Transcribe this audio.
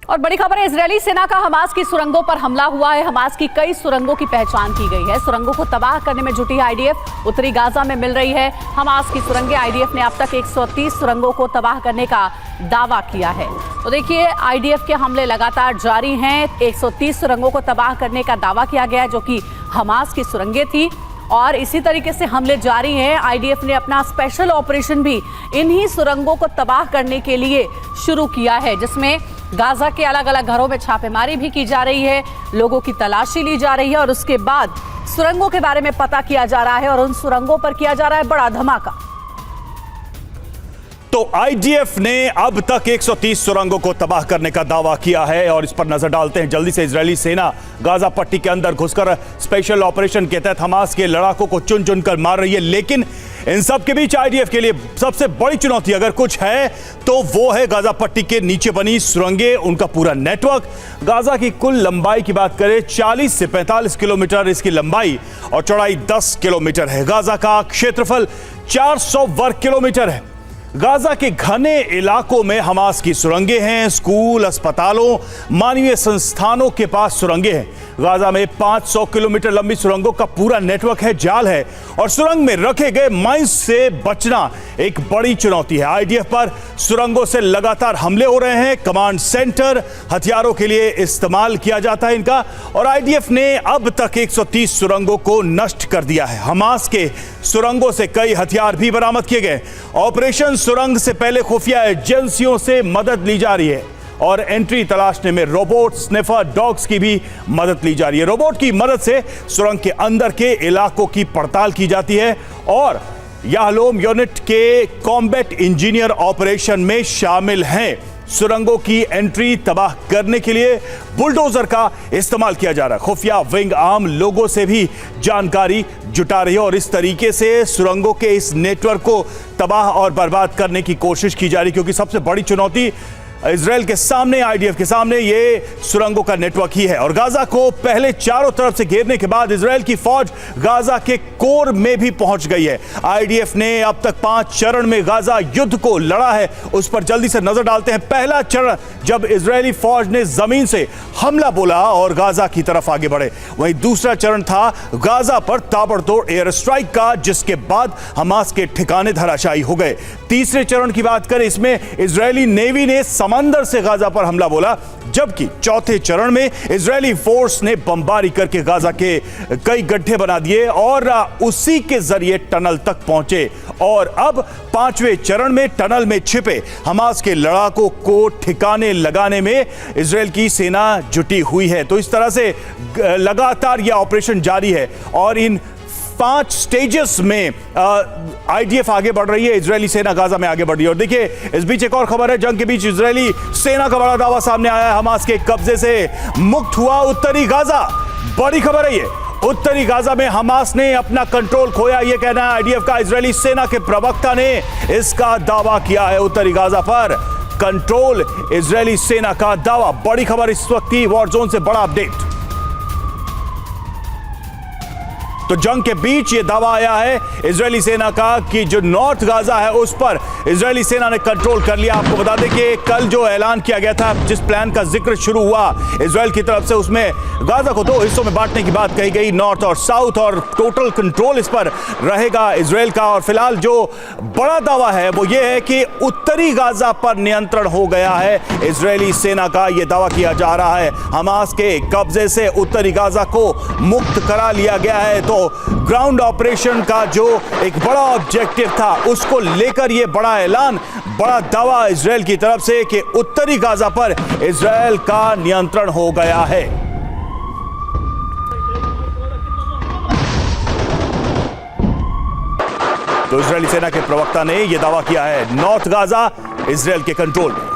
और बड़ी खबर है, इजरायली सेना का हमास की सुरंगों पर हमला हुआ है। हमास की कई सुरंगों की पहचान की गई है। सुरंगों को तबाह करने में जुटी आईडीएफ उत्तरी गाजा में मिल रही है हमास की सुरंगें। आईडीएफ ने अब तक 130 सुरंगों को तबाह करने का दावा किया है। तो देखिए, आईडीएफ के हमले लगातार जारी हैं। 130 सुरंगों को तबाह करने का दावा किया गया है, जो कि हमास की सुरंगें थी। और इसी तरीके से हमले जारी हैं। आईडीएफ ने अपना स्पेशल ऑपरेशन भी इन्हीं सुरंगों को तबाह करने के लिए शुरू किया है, जिसमें गाजा के अलग अलग घरों में छापेमारी भी की जा रही है, लोगों की तलाशी ली जा रही है और उसके बाद सुरंगों के बारे में पता किया जा रहा है और उन सुरंगों पर किया जा रहा है बड़ा धमाका। तो आईडीएफ ने अब तक 130 सुरंगों को तबाह करने का दावा किया है और इस पर नजर डालते हैं जल्दी से। इजरायली सेना गाजा पट्टी के अंदर घुसकर स्पेशल ऑपरेशन के तहत हमास के लड़ाकों को चुन चुन कर मार रही है। लेकिन इन सब के बीच आईडीएफ के लिए सबसे बड़ी चुनौती अगर कुछ है तो वो है गाजा पट्टी के नीचे बनी सुरंगें, उनका पूरा नेटवर्क। गाजा की कुल लंबाई की बात करें 40 से 45 किलोमीटर इसकी लंबाई और चौड़ाई 10 किलोमीटर है। गाजा का क्षेत्रफल 400 वर्ग किलोमीटर है। गाजा के घने इलाकों में हमास की सुरंगें हैं। स्कूल, अस्पतालों, मानवीय संस्थानों के पास सुरंगें हैं। गाजा में 500 किलोमीटर लंबी सुरंगों का पूरा नेटवर्क है, जाल है और सुरंग में रखे गए माइंस से बचना एक बड़ी चुनौती है। आईडीएफ पर सुरंगों से लगातार हमले हो रहे हैं। कमांड सेंटर हथियारों के लिए इस्तेमाल किया जाता है इनका, और आईडीएफ ने अब तक 130 सुरंगों को नष्ट कर दिया है। हमास के सुरंगों से कई हथियार भी बरामद किए गए। ऑपरेशन सुरंग से पहले खुफिया एजेंसियों से मदद ली जा रही है और एंट्री तलाशने में रोबोट, स्निफर डॉग्स की भी मदद ली जा रही है। रोबोट की मदद से सुरंग के अंदर के इलाकों की पड़ताल की जाती है और याहलोम यूनिट के कॉम्बैट इंजीनियर ऑपरेशन में शामिल हैं। सुरंगों की एंट्री तबाह करने के लिए बुलडोजर का इस्तेमाल किया जा रहा है। खुफिया विंग आम लोगों से भी जानकारी जुटा रही है और इस तरीके से सुरंगों के इस नेटवर्क को तबाह और बर्बाद करने की कोशिश की जा रही है, क्योंकि सबसे बड़ी चुनौती इजराइल के सामने, आईडीएफ के सामने ये सुरंगों का नेटवर्क ही है। और गाजा को पहले चारों तरफ से घेरने के बाद इजराइल की फौज गाजा के कोर में भी पहुंच गई है। आईडीएफ ने अब तक 5 चरण में गाजा युद्ध को लड़ा है, उस पर जल्दी से नजर डालते हैं। पहला चरण जब इजरायली फौज ने जमीन से हमला बोला और गाजा की तरफ आगे बढ़े। वहीं दूसरा चरण था गाजा पर ताबड़तोड़ एयर स्ट्राइक का, जिसके बाद हमास के ठिकाने धराशायी हो गए। तीसरे चरण की बात करें, इसमें इजरायली नेवी ने समंदर से गाजा पर हमला बोला, जबकि चौथे चरण में इजरायली फोर्स ने बमबारी करके गाजा के कई गड्ढे बना दिए और उसी के जरिए टनल तक पहुंचे। और अब 5वें चरण में टनल में छिपे हमास के लड़ाकों को ठिकाने लगाने में इजरायल की सेना जुटी हुई है। तो इस तरह से लगातार यह ऑपरेशन जारी है और इन 5 स्टेजेस में आईडीएफ आगे बढ़ रही है, इजरायली सेना गाजा में आगे बढ़ रही है। और देखिए, इस बीच एक और खबर है, जंग के बीच इजरायली सेना का बड़ा दावा सामने आया है। हमास के कब्जे से मुक्त हुआ उत्तरी गाजा। बड़ी खबर है ये, उत्तरी गाजा में हमास ने अपना कंट्रोल खोया, यह कहना है आईडीएफ का। इजरायली सेना के प्रवक्ता ने इसका दावा किया है। उत्तरी गाजा पर कंट्रोल, इजरायली सेना का दावा। बड़ी खबर इस वक्त की वॉर जोन से बड़ा अपडेट। तो जंग के बीच ये दावा आया है इजरायली सेना का कि जो नॉर्थ गाजा है उस पर इजरायली सेना ने कंट्रोल कर लिया। आपको बता दें कि कल जो ऐलान किया गया था, जिस प्लान का जिक्र शुरू हुआ इजरायल की तरफ से, उसमें गाजा को 2 हिस्सों में बांटने की बात कही गई, नॉर्थ और साउथ, और टोटल कंट्रोल इस पर रहेगा इजरायल का। और फिलहाल जो बड़ा दावा है वो ये है कि उत्तरी गाजा पर नियंत्रण हो गया है। इजरायली सेना का यह दावा किया जा रहा है, हमास के कब्जे से उत्तरी गाजा को मुक्त करा लिया गया है। तो ग्राउंड ऑपरेशन का जो एक बड़ा ऑब्जेक्टिव था, उसको लेकर यह बड़ा ऐलान, बड़ा दावा इजरायल की तरफ से कि उत्तरी गाजा पर इजरायल का नियंत्रण हो गया है। तो इजरायली सेना के प्रवक्ता ने यह दावा किया है, नॉर्थ गाजा इजरायल के कंट्रोल में।